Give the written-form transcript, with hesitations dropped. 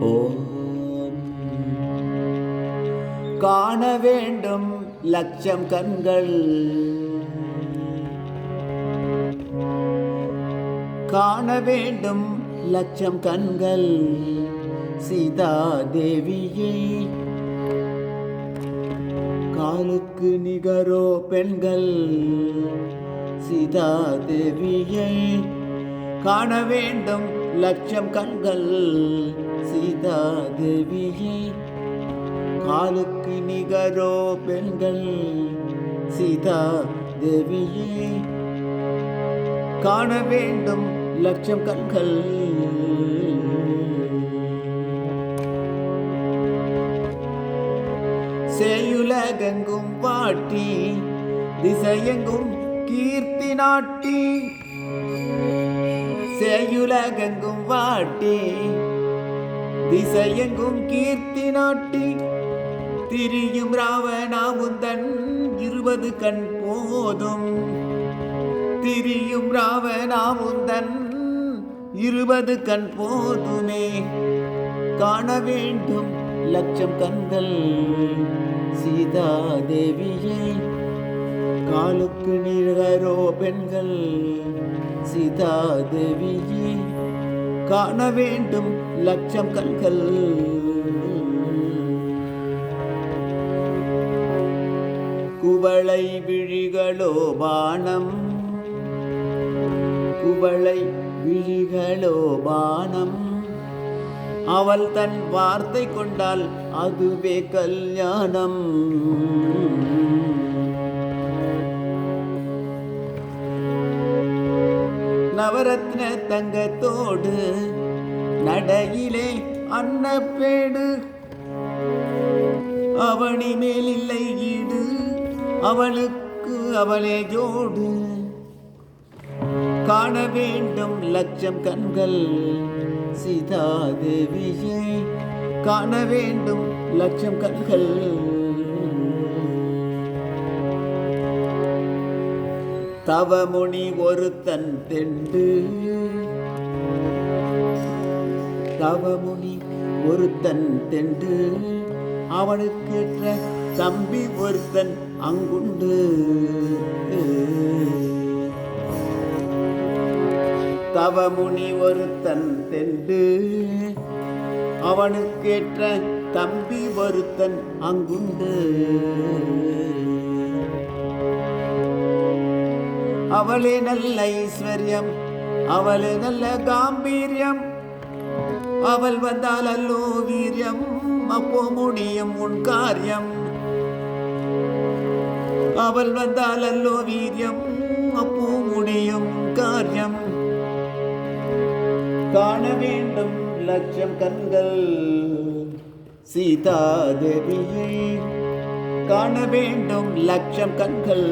ஓம் காண வேண்டும் லட்சம் கண்கள், காண வேண்டும் லட்சம் கண்கள் சீதா தேவியை. காலுக்கு நிகரோ பெண்கள் சீதா தேவியை. காண வேண்டும் லட்சம் கண்கள் சீதா தேவியை. காலுக்கு நிகரோ பெண்கள் சீதா தேவியை. காண வேண்டும் லட்சம் கண்கள். சேயுலகெங்கும் வாட்டி திசையெங்கும் கீர்த்தி நாட்டி. சேயுலகெங்கும் வாட்டி திசையெங்கும் கீர்த்தி நாட்டி. திரியும் ராவணாவுந்தன் 20 கண் போதும். திரியும் ராவணாவுந்தன் 20 கண் போதுமே. காண வேண்டும் லட்சம் கண்கள் சீதா தேவியை. காலுக்கு நிகரோ பெண்கள் சீதா தேவியை. காண வேண்டும் லட்சம் கண்கள். குவளை விழிகளோ பானம், குவளை விழிகளோ பானம். அவள் தன் வார்த்தை கொண்டால் அதுவே கல்யாணம். நவரத்ன தங்கத்தோடு நடையிலே அன்னப்பேடு. அவனி மேலில்லை ஈடு, அவளுக்கு அவளே ஜோடு. காண வேண்டும் லட்சம் கண்கள் சீதா தேவியை. காண வேண்டும் லட்சம் கண்கள். தவமுனி ஒருத்தன் தெண்டு, தவமுனி ஒருத்தன் தெண்டு. அவனுக்கேற்ற தம்பி ஒருத்தன் அங்குண்டு. தவமுனி ஒருத்தன் தெண்டு, அவனுக்கேற்ற தம்பி ஒருத்தன் அங்குண்டு. அவளே நல்ல ஐஸ்வர்யம், அவளே நல்ல காம்பீரியம். அவள் வந்தால் அல்லோ வீரியம், அப்போ முடியும் உன் காரியம். அவள் வந்தால் அல்லோ வீரியம், அப்போ முடியும் காரியம். காண வேண்டும் லட்சம் கண்கள் சீதா தேவியை. காண வேண்டும் லட்சம் கண்கள்.